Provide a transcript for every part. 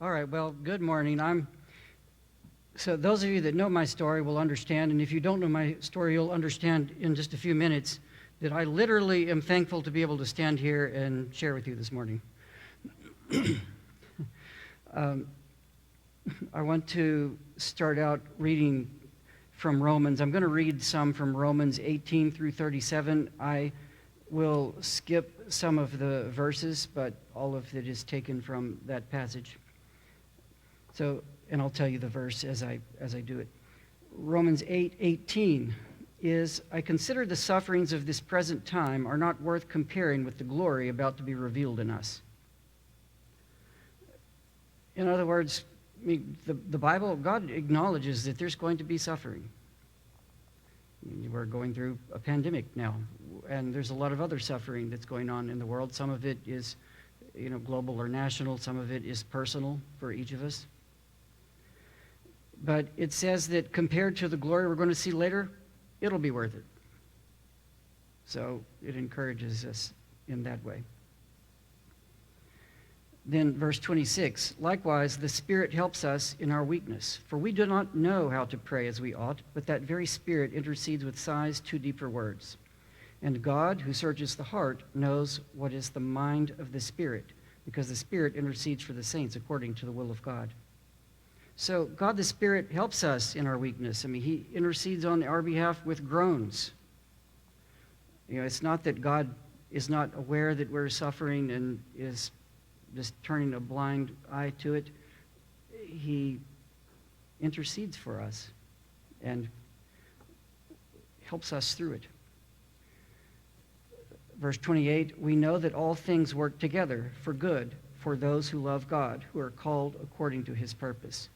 All right, well, good morning. So those of you that know my story will understand, and if you don't know my story, you'll understand in just a few minutes that I literally am thankful to be able to stand here and share with you this morning. I want to start out reading from Romans. I'm going to read some from Romans 18 through 37. I will skip some of the verses, but all of it is taken from that passage. And I'll tell you the verse as I do it. Romans 8:18 is, I consider the sufferings of this present time are not worth comparing with the glory about to be revealed in us. In other words, the Bible, God acknowledges that there's going to be suffering. We're going through a pandemic now, and there's a lot of other suffering that's going on in the world. Some of it is, global or national. Some of it is personal for each of us. But it says that compared to the glory we're going to see later, it'll be worth it. So it encourages us in that way. Then verse 26, likewise, the Spirit helps us in our weakness, for we do not know how to pray as we ought, but that very Spirit intercedes with sighs too deep for words. And God, who searches the heart, knows what is the mind of the Spirit, because the Spirit intercedes for the saints according to the will of God. So God the Spirit helps us in our weakness. He intercedes on our behalf with groans. It's not that God is not aware that we're suffering and is just turning a blind eye to it. He intercedes for us and helps us through it. Verse 28, we know that all things work together for good for those who love God, who are called according to his purpose.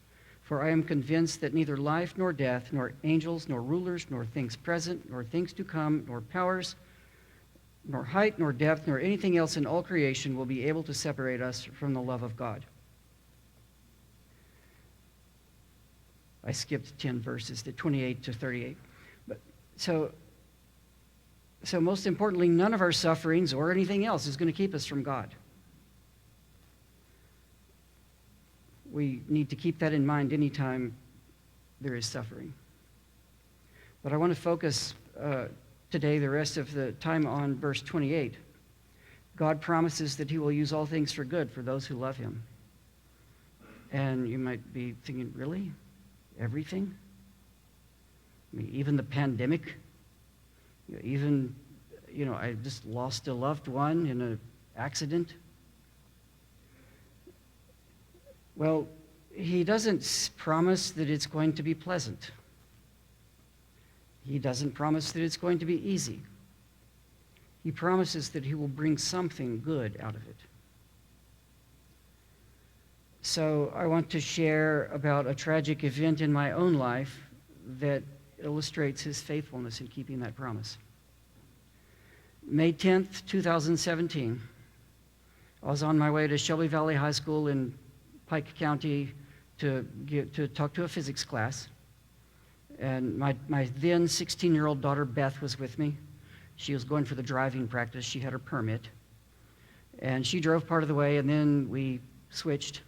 For I am convinced that neither life nor death, nor angels, nor rulers, nor things present, nor things to come, nor powers, nor height, nor depth, nor anything else in all creation will be able to separate us from the love of God. I skipped 10 verses, the 28 to 38. But so most importantly, none of our sufferings or anything else is going to keep us from God. We need to keep that in mind anytime there is suffering. But I want to focus today, the rest of the time, on verse 28. God promises that he will use all things for good for those who love him. And you might be thinking, really? Everything? Even the pandemic? I just lost a loved one in an accident. Well, he doesn't promise that it's going to be pleasant. He doesn't promise that it's going to be easy. He promises that he will bring something good out of it. So I want to share about a tragic event in my own life that illustrates his faithfulness in keeping that promise. May 10th, 2017, I was on my way to Shelby Valley High School in Pike County to talk to a physics class. And my then 16-year-old daughter, Beth, was with me. She was going for the driving practice. She had her permit. And she drove part of the way, and then we switched.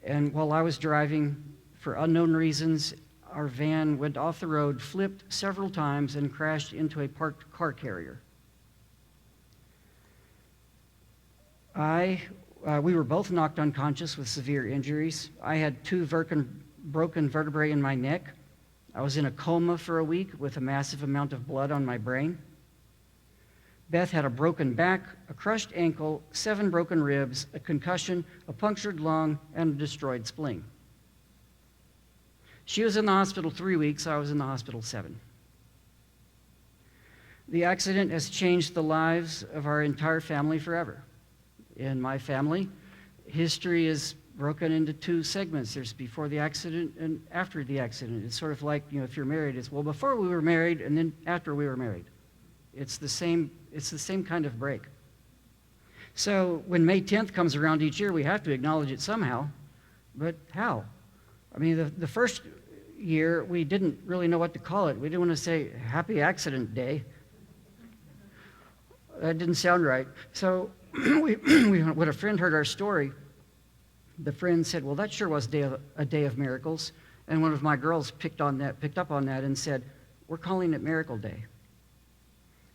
And while I was driving, for unknown reasons, our van went off the road, flipped several times, and crashed into a parked car carrier. We were both knocked unconscious with severe injuries. I had 2 broken vertebrae in my neck. I was in a coma for a week with a massive amount of blood on my brain. Beth had a broken back, a crushed ankle, 7 broken ribs, a concussion, a punctured lung, and a destroyed spleen. She was in the hospital 3 weeks. I was in the hospital 7. The accident has changed the lives of our entire family forever. In my family, history is broken into 2 segments. There's before the accident and after the accident. It's sort of like, if you're married, it's, well, before we were married and then after we were married. It's the same kind of break. So when May 10th comes around each year, we have to acknowledge it somehow. But how? The first year, we didn't really know what to call it. We didn't want to say Happy Accident Day. That didn't sound right. So when a friend heard our story, the friend said, well, that sure was a day of miracles. And one of my girls picked up on that and said, we're calling it Miracle Day.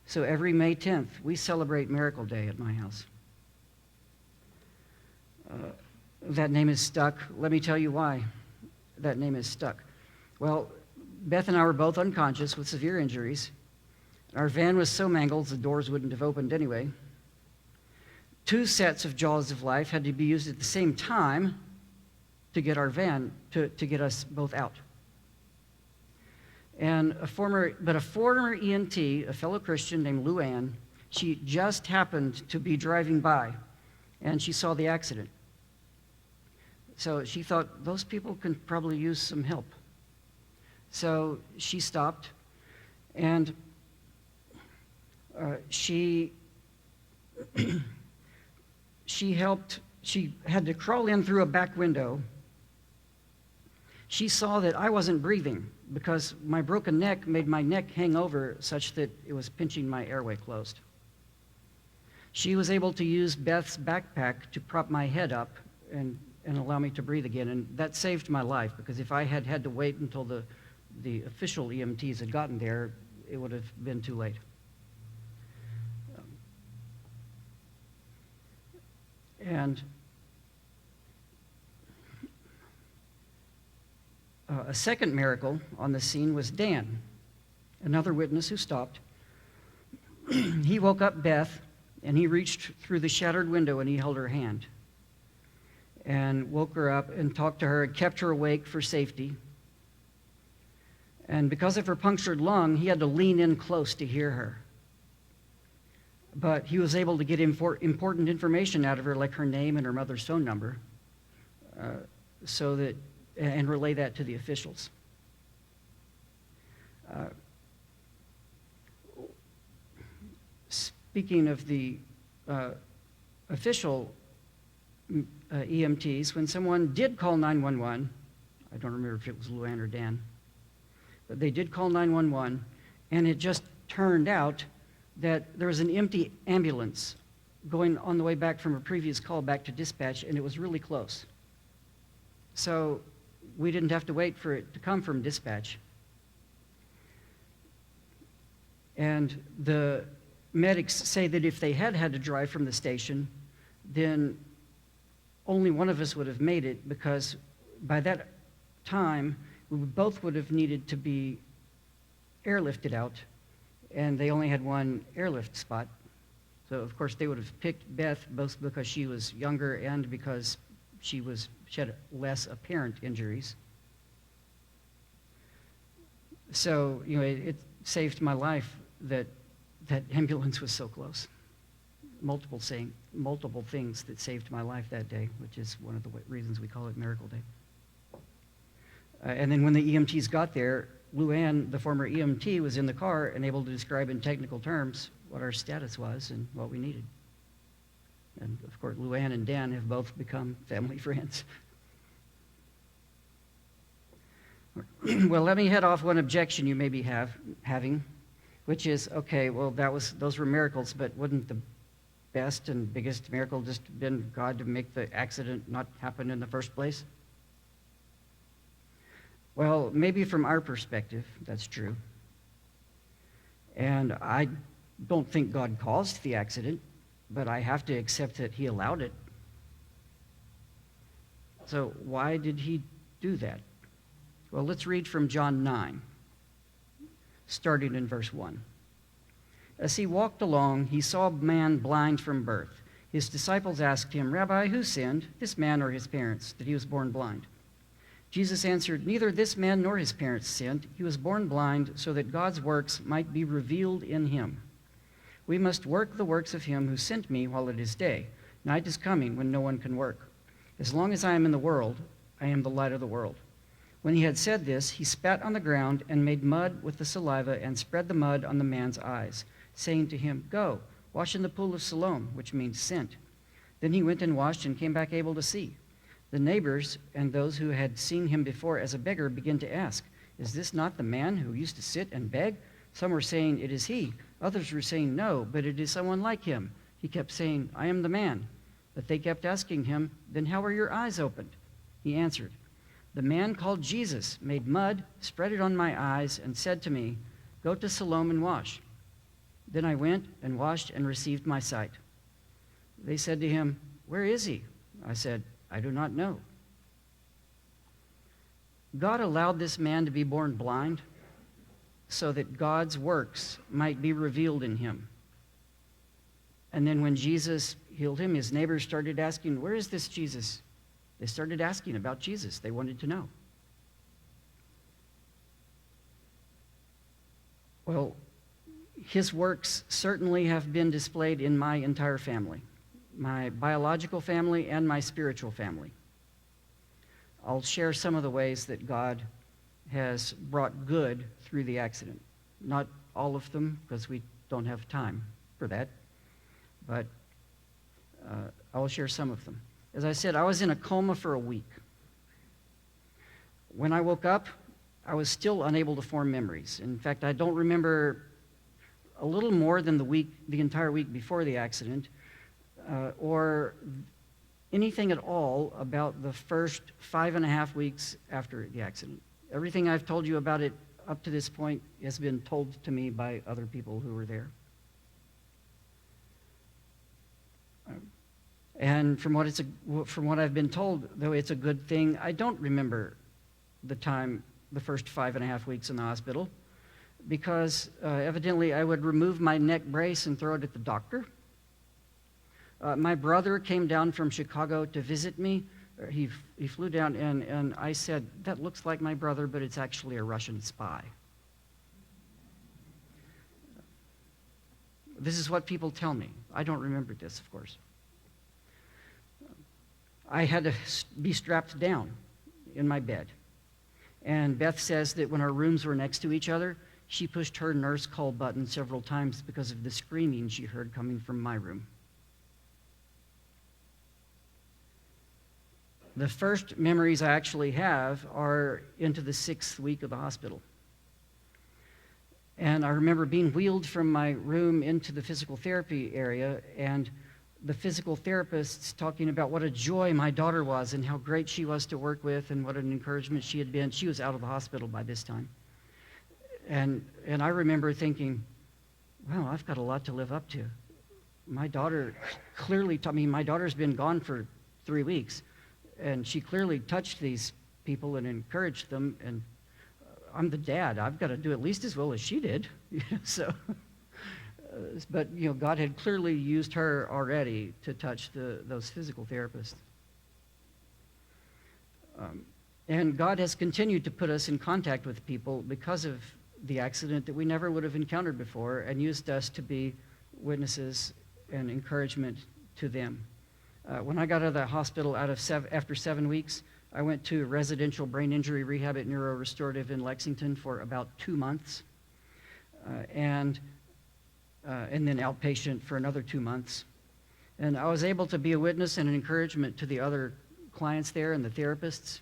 So every May 10th, we celebrate Miracle Day at my house. That name is stuck. Let me tell you why that name is stuck. Well, Beth and I were both unconscious with severe injuries. Our van was so mangled the doors wouldn't have opened anyway. 2 sets of jaws of life had to be used at the same time to get our van, to get us both out. And a former EMT, a fellow Christian named Lou Ann, she just happened to be driving by, and she saw the accident. So she thought, those people can probably use some help. So she stopped, and she helped. She had to crawl in through a back window. She saw that I wasn't breathing because my broken neck made my neck hang over such that it was pinching my airway closed. She was able to use Beth's backpack to prop my head up and allow me to breathe again, and that saved my life, because if I had had to wait until the official EMTs had gotten there, it would have been too late. And a second miracle on the scene was Dan, another witness who stopped. He woke up Beth, and he reached through the shattered window and he held her hand and woke her up and talked to her and kept her awake for safety. And because of her punctured lung, he had to lean in close to hear her. But he was able to get important information out of her, like her name and her mother's phone number, and relay that to the officials. Speaking of the official EMTs, when someone did call 911, I don't remember if it was Luann or Dan, but they did call 911, and it just turned out that there was an empty ambulance going on the way back from a previous call back to dispatch, and it was really close. So we didn't have to wait for it to come from dispatch. And the medics say that if they had had to drive from the station, then only one of us would have made it, because by that time, we both would have needed to be airlifted out, and they only had one airlift spot. So, of course, they would have picked Beth both because she was younger and because she had less apparent injuries. So, it saved my life that ambulance was so close. Multiple things that saved my life that day, which is one of the reasons we call it Miracle Day. And then when the EMTs got there, Luann, the former EMT, was in the car and able to describe in technical terms what our status was and what we needed. And of course, Luann and Dan have both become family friends. Well, let me head off one objection you may be having, which is, okay, well, those were miracles, but wouldn't the best and biggest miracle just been God to make the accident not happen in the first place? Well, maybe from our perspective, that's true. And I don't think God caused the accident, but I have to accept that he allowed it. So why did he do that? Well, let's read from John 9, starting in verse 1. As he walked along, he saw a man blind from birth. His disciples asked him, "Rabbi, who sinned, this man or his parents, that he was born blind?" Jesus answered, "Neither this man nor his parents sinned. He was born blind so that God's works might be revealed in him. We must work the works of him who sent me while it is day. Night is coming when no one can work. As long as I am in the world, I am the light of the world." When he had said this, he spat on the ground and made mud with the saliva and spread the mud on the man's eyes, saying to him, "Go, wash in the pool of Siloam," which means sent. Then he went and washed and came back able to see. The neighbors and those who had seen him before as a beggar began to ask, "Is this not the man who used to sit and beg?" Some were saying, "It is he." Others were saying, "No, but it is someone like him." He kept saying, "I am the man." But they kept asking him, "Then how were your eyes opened?" He answered, "The man called Jesus made mud, spread it on my eyes, and said to me, 'Go to Siloam and wash.' Then I went and washed and received my sight." They said to him, "Where is he?" I said, "I do not know." God allowed this man to be born blind so that God's works might be revealed in him. And then when Jesus healed him, his neighbors started asking, "Where is this Jesus?" They started asking about Jesus. They wanted to know. Well, his works certainly have been displayed in my entire family, my biological family and my spiritual family. I'll share some of the ways that God has brought good through the accident. Not all of them, because we don't have time for that, but I'll share some of them. As I said, I was in a coma for a week. When I woke up, I was still unable to form memories. In fact, I don't remember a little more than the entire week before the accident, or anything at all about the first 5.5 weeks after the accident. Everything I've told you about it up to this point has been told to me by other people who were there. And from what I've been told, though it's a good thing, I don't remember the first 5.5 weeks in the hospital, because evidently I would remove my neck brace and throw it at the doctor. My brother came down from Chicago to visit me. He flew down, and I said, "That looks like my brother, but it's actually a Russian spy." This is what people tell me. I don't remember this, of course. I had to be strapped down in my bed. And Beth says that when our rooms were next to each other, she pushed her nurse call button several times because of the screaming she heard coming from my room. The first memories I actually have are into the 6th week of the hospital. And I remember being wheeled from my room into the physical therapy area, and the physical therapists talking about what a joy my daughter was and how great she was to work with and what an encouragement she had been. She was out of the hospital by this time. And I remember thinking, wow, I've got a lot to live up to. My daughter clearly taught me, my daughter's been gone for 3 weeks, and she clearly touched these people and encouraged them, and I'm the dad. I've got to do at least as well as she did. But God had clearly used her already to touch those physical therapists. And God has continued to put us in contact with people because of the accident that we never would have encountered before, and used us to be witnesses and encouragement to them. When I got out of the hospital after 7 weeks, I went to residential brain injury rehab at Neuro Restorative in Lexington for about 2 months, and then outpatient for another 2 months. And I was able to be a witness and an encouragement to the other clients there and the therapists.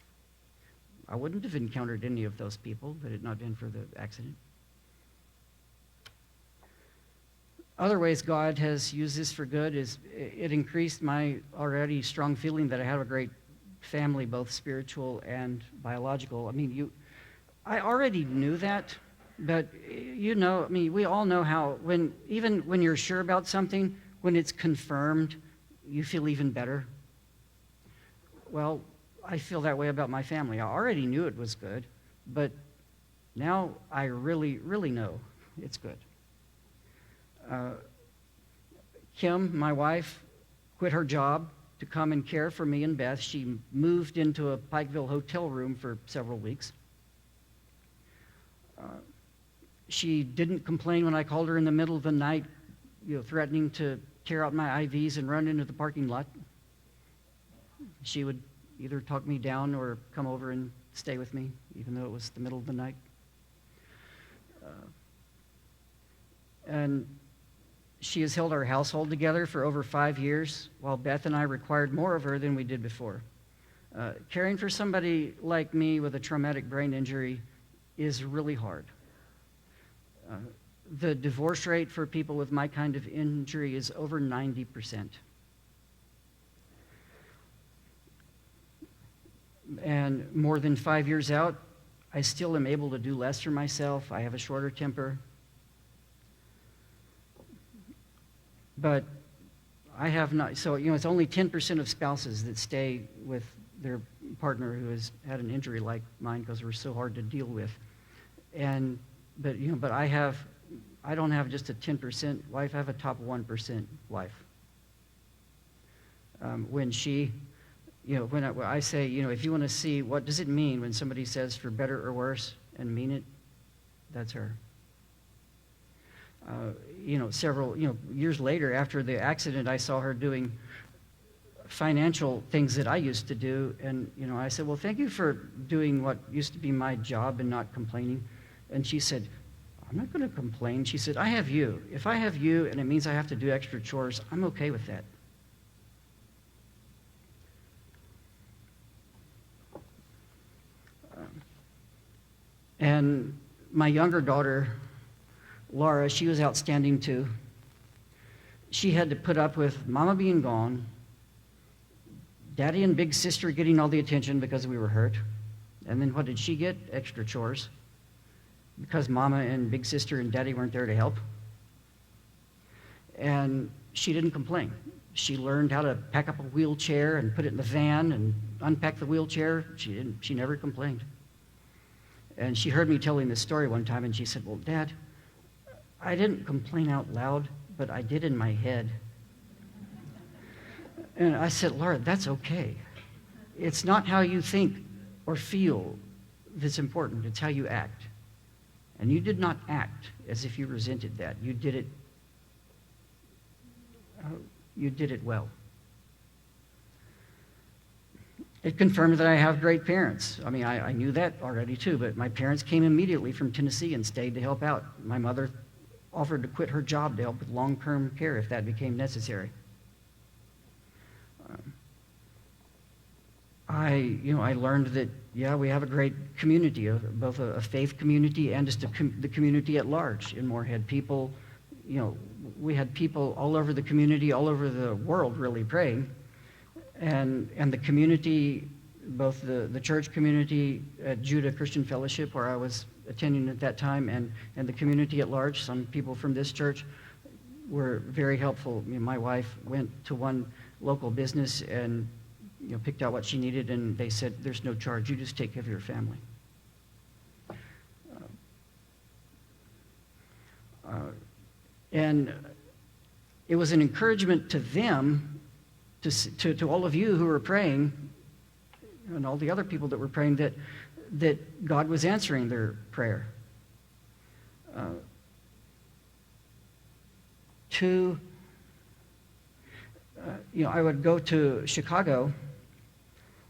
I wouldn't have encountered any of those people if it had not been for the accident. Other ways God has used this for good is it increased my already strong feeling that I have a great family, both spiritual and biological. I already knew that, but we all know how even when you're sure about something, when it's confirmed, you feel even better. Well, I feel that way about my family. I already knew it was good, but now I really, really know it's good. Kim, my wife, quit her job to come and care for me and Beth. She moved into a Pikeville hotel room for several weeks. She didn't complain when I called her in the middle of the night, threatening to tear out my IVs and run into the parking lot. She would either talk me down or come over and stay with me, even though it was the middle of the night. And she has held our household together for over 5 years, while Beth and I required more of her than we did before. Caring for somebody like me with a traumatic brain injury is really hard. The divorce rate for people with my kind of injury is over 90%. And more than 5 years out, I still am able to do less for myself. I have a shorter temper. But I have not, so, it's only 10% of spouses that stay with their partner who has had an injury like mine because we're so hard to deal with. But I don't have just a 10% wife, I have a top 1% wife. When I say, if you want to see what does it mean when somebody says for better or worse and mean it, that's her. Several years later after the accident, I saw her doing financial things that I used to do, and I said, well, thank you for doing what used to be my job and not complaining. And she said, I'm not going to complain. She said, I have you. If I have you and it means I have to do extra chores, I'm okay with that. And my younger daughter, Laura, she was outstanding too. She had to put up with Mama being gone, Daddy and Big Sister getting all the attention because we were hurt. And then what did she get? Extra chores. Because Mama and Big Sister and Daddy weren't there to help. And she didn't complain. She learned how to pack up a wheelchair and put it in the van and unpack the wheelchair. She never complained. And she heard me telling this story one time, and she said, well, Dad, I didn't complain out loud, but I did in my head. And I said, Laura, that's okay. It's not how you think or feel that's important. It's how you act. And you did not act as if you resented that. You did it well. It confirmed that I have great parents. I mean, I knew that already too, but my parents came immediately from Tennessee and stayed to help out. My mother offered to quit her job to help with long-term care if that became necessary. I learned that, we have a great community, both a faith community and just the community at large in Moorhead. People, we had people all over the community, all over the world really praying. And the community, both the church community at Judah Christian Fellowship, where I was attending at that time, and the community at large, some people from this church were very helpful. My wife went to one local business and picked out what she needed, and they said, there's no charge, you just take care of your family. And it was an encouragement to them, to all of you who were praying, and all the other people that were praying, that God was answering their prayer. I would go to Chicago,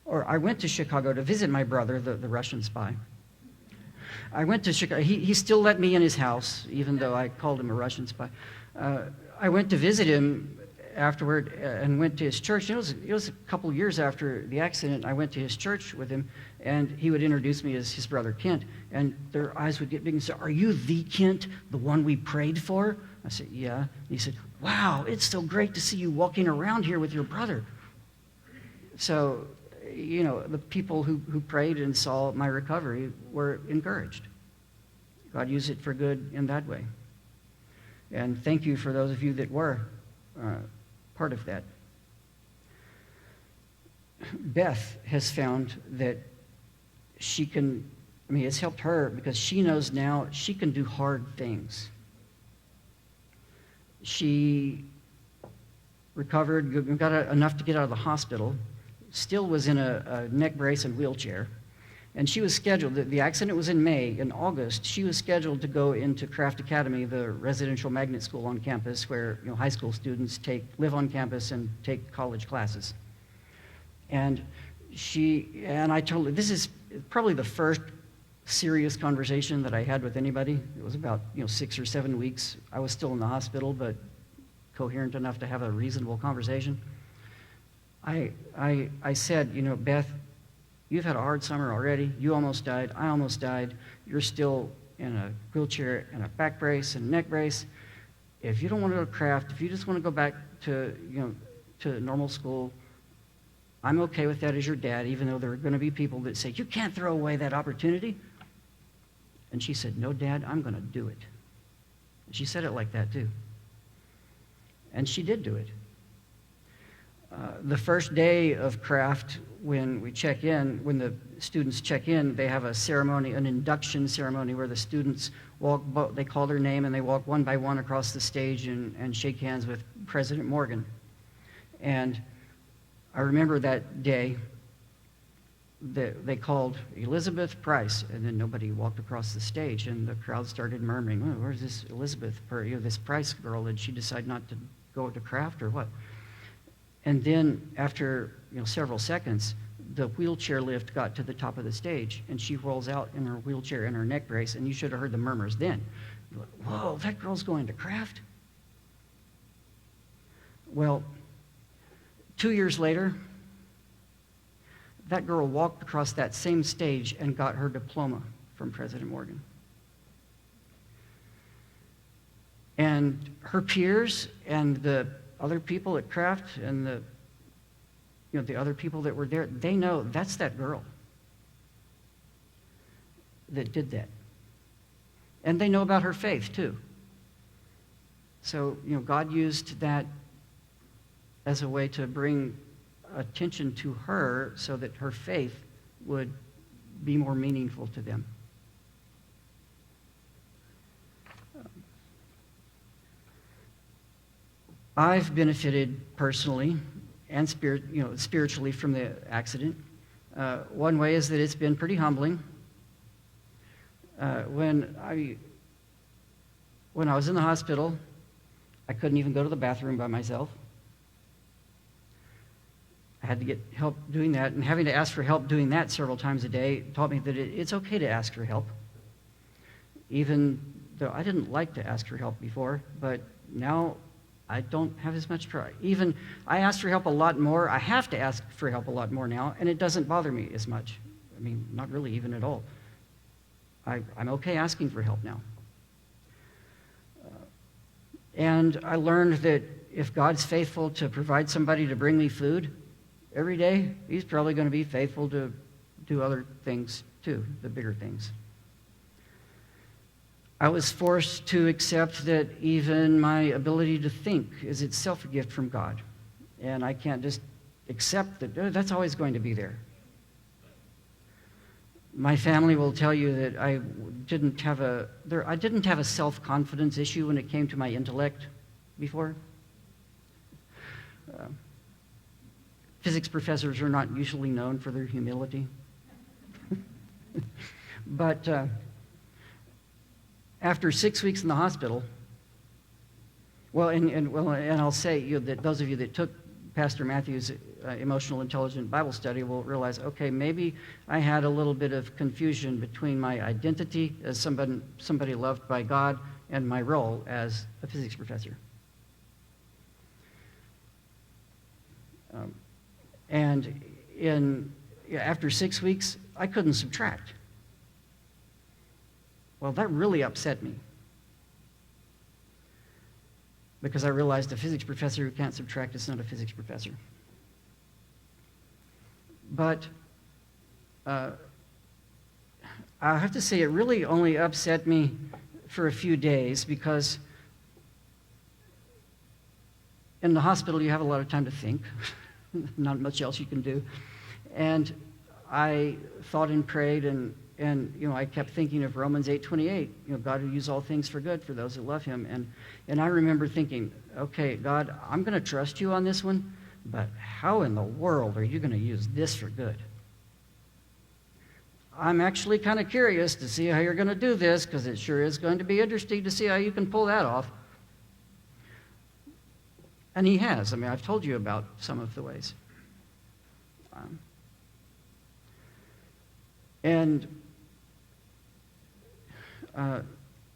or I went to Chicago to visit my brother, the Russian spy. I went to Chicago. He still let me in his house, even though I called him a Russian spy. I went to visit him afterward and went to his church. It was a couple years after the accident. I went to his church with him, and he would introduce me as his brother Kent, and their eyes would get big and say, are you the Kent, the one we prayed for? I said, yeah. And he said, wow, it's so great to see you walking around here with your brother. So, the people who prayed and saw my recovery were encouraged. God used it for good in that way. And thank you for those of you that were part of that. Beth has found that it's helped her because she knows now she can do hard things. She recovered, got enough to get out of the hospital, still was in a neck brace and wheelchair, and she was scheduled, the accident was in May. In August, she was scheduled to go into Craft Academy, the residential magnet school on campus where high school students live on campus and take college classes. And I told her, this is probably the first serious conversation that I had with anybody. It was about 6 or 7 weeks. I was still in the hospital, but coherent enough to have a reasonable conversation. I said, Beth, you've had a hard summer already. You almost died. I almost died. You're still in a wheelchair and a back brace and neck brace. If you don't want to go to craft, if you just want to go back to normal school, I'm okay with that as your dad, even though there are going to be people that say, you can't throw away that opportunity. And she said, no, Dad, I'm going to do it. And she said it like that, too. And she did do it. The first day of craft, when we check in, when the students check in, they have a ceremony, an induction ceremony, where the students walk, they call their name, and they walk one by one across the stage and shake hands with President Morgan. And I remember that day that they called Elizabeth Price, and then nobody walked across the stage, and the crowd started murmuring, oh, where's this Elizabeth, this Price girl? Did she decide not to go to craft or what? And then after several seconds, the wheelchair lift got to the top of the stage, and she rolls out in her wheelchair in her neck brace, and you should have heard the murmurs then. You're like, whoa, that girl's going to craft? Well, 2 years later, that girl walked across that same stage and got her diploma from President Morgan. And her peers and the other people at craft and the other people that were there, they know that's that girl that did that. And they know about her faith too. So, God used that as a way to bring attention to her so that her faith would be more meaningful to them. I've benefited personally and spiritually from the accident. One way is that it's been pretty humbling. When I was in the hospital, I couldn't even go to the bathroom by myself. I had to get help doing that, and having to ask for help doing that several times a day taught me that it's okay to ask for help. Even though I didn't like to ask for help before, but now I don't have as much pride. Even I ask for help a lot more. I have to ask for help a lot more now, and it doesn't bother me as much. I mean, not really even at all. I'm okay asking for help now. And I learned that if God's faithful to provide somebody to bring me food every day, he's probably going to be faithful to do other things too, the bigger things. I was forced to accept that even my ability to think is itself a gift from God. And I can't just accept that that's always going to be there. My family will tell you that I didn't have a self-confidence issue when it came to my intellect before. Physics professors are not usually known for their humility. But after 6 weeks in the hospital, and I'll say that those of you that took Pastor Matthew's Emotional Intelligent Bible Study will realize, okay, maybe I had a little bit of confusion between my identity as somebody loved by God and my role as a physics professor. After 6 weeks, I couldn't subtract. Well, that really upset me, because I realized a physics professor who can't subtract is not a physics professor. But I have to say it really only upset me for a few days, because in the hospital you have a lot of time to think. Not much else you can do. And I thought and prayed, and I kept thinking of Romans 8:28. God will use all things for good for those that love him. And I remember thinking, okay, God, I'm going to trust you on this one, but how in the world are you going to use this for good? I'm actually kind of curious to see how you're going to do this, because it sure is going to be interesting to see how you can pull that off. And he has. I mean, I've told you about some of the ways.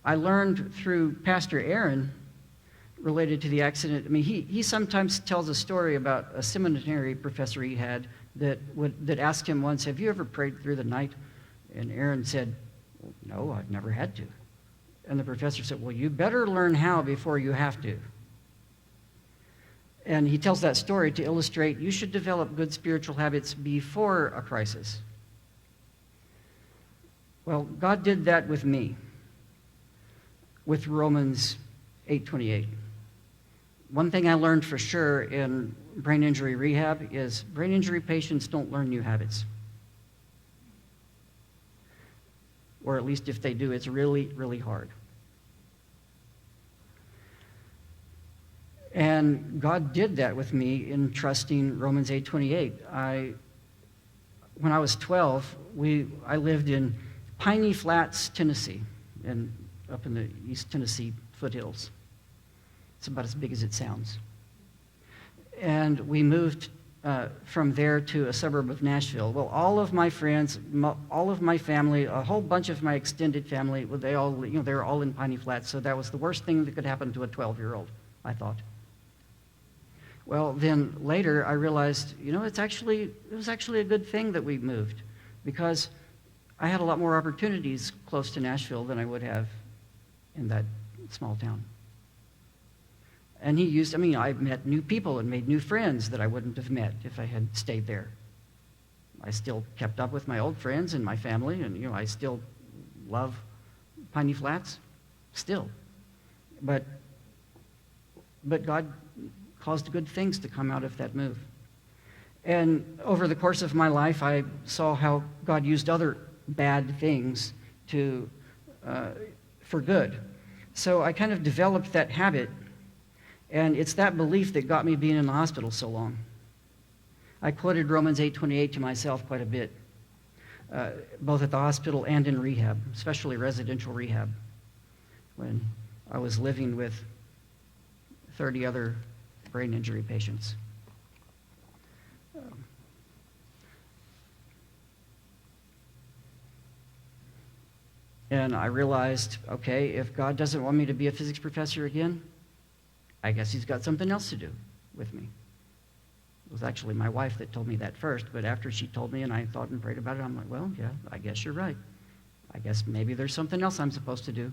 I learned through Pastor Aaron, related to the accident. I mean, he sometimes tells a story about a seminary professor he had that asked him once, have you ever prayed through the night? And Aaron said, well, no, I've never had to. And the professor said, well, you better learn how before you have to. And he tells that story to illustrate you should develop good spiritual habits before a crisis. Well, God did that with me, with Romans 8:28. One thing I learned for sure in brain injury rehab is brain injury patients don't learn new habits. Or at least if they do, it's really, really hard. And God did that with me in trusting Romans 8:28. When I was 12, I lived in Piney Flats, Tennessee, and up in the East Tennessee foothills. It's about as big as it sounds. And we moved from there to a suburb of Nashville. Well, all of my friends, all of my family, a whole bunch of my extended family, they were all in Piney Flats, so that was the worst thing that could happen to a 12-year-old, I thought. Well, then later I realized, it was actually a good thing that we moved, because I had a lot more opportunities close to Nashville than I would have in that small town. And I met new people and made new friends that I wouldn't have met if I had stayed there. I still kept up with my old friends and my family, and I still love Piney Flats, still. But God caused good things to come out of that move. And over the course of my life, I saw how God used other bad things for good. So I kind of developed that habit, and it's that belief that got me being in the hospital so long. I quoted Romans 8:28 to myself quite a bit, both at the hospital and in rehab, especially residential rehab, when I was living with 30 other brain injury patients. And I realized, okay, if God doesn't want me to be a physics professor again, I guess he's got something else to do with me. It was actually my wife that told me that first, but after she told me and I thought and prayed about it, I'm like, well, yeah, I guess you're right. I guess maybe there's something else I'm supposed to do.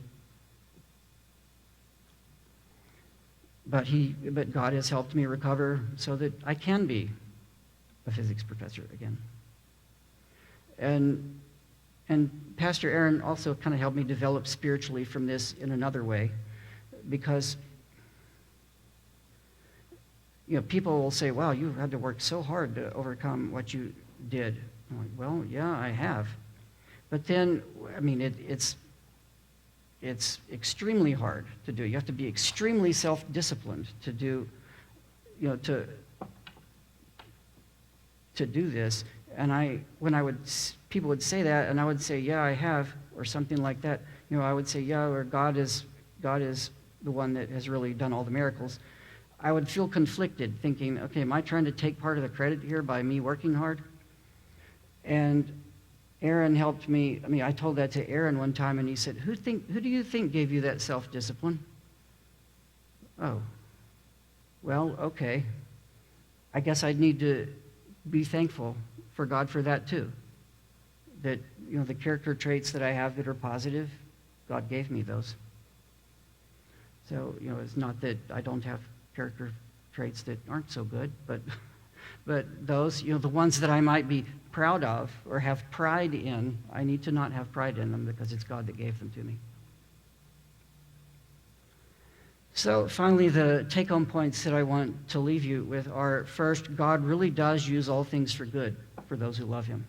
But God has helped me recover so that I can be a physics professor again. And Pastor Aaron also kind of helped me develop spiritually from this in another way, because people will say, wow, you had to work so hard to overcome what you did. I'm like, well, yeah, I have. But then, it's extremely hard to do. You have to be extremely self-disciplined to do, to do this. And people would say that, and I would say, yeah, I have, or something like that. I would say, yeah, or God is the one that has really done all the miracles. I would feel conflicted, thinking, okay, am I trying to take part of the credit here by me working hard? And Aaron helped me. I told that to Aaron one time, and he said, who do you think gave you that self-discipline? Oh, well, okay. I guess I'd need to be thankful for God for that too. That, the character traits that I have that are positive, God gave me those. So, it's not that I don't have character traits that aren't so good, but those, the ones that I might be proud of or have pride in, I need to not have pride in them because it's God that gave them to me. So finally, the take-home points that I want to leave you with are, first, God really does use all things for good for those who love him.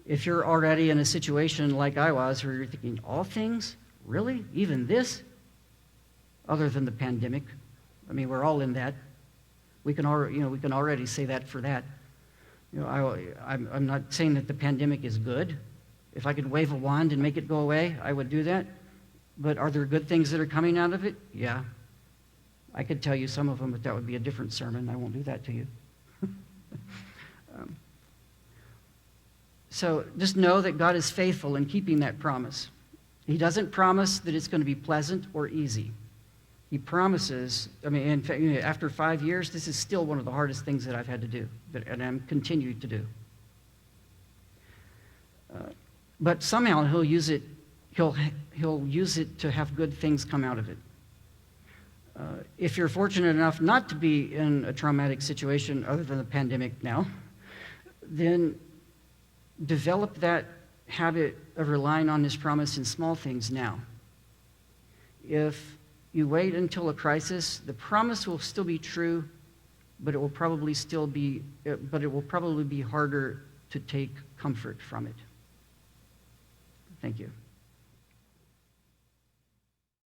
If you're already in a situation like I was where you're thinking, all things? Really? Even this? Other than the pandemic. We're all in that. We can already say that for that. I'm not saying that the pandemic is good. If I could wave a wand and make it go away, I would do that. But are there good things that are coming out of it? Yeah. I could tell you some of them, but that would be a different sermon. I won't do that to you. So just know that God is faithful in keeping that promise. He doesn't promise that it's going to be pleasant or easy. He promises, in fact, after 5 years, this is still one of the hardest things that I've had to do, and I'm continuing to do. But somehow he'll use it to have good things come out of it. If you're fortunate enough not to be in a traumatic situation other than the pandemic now, then develop that habit of relying on his promise in small things now. If you wait until a crisis, the promise will still be true, but it will probably be harder to take comfort from it. Thank you.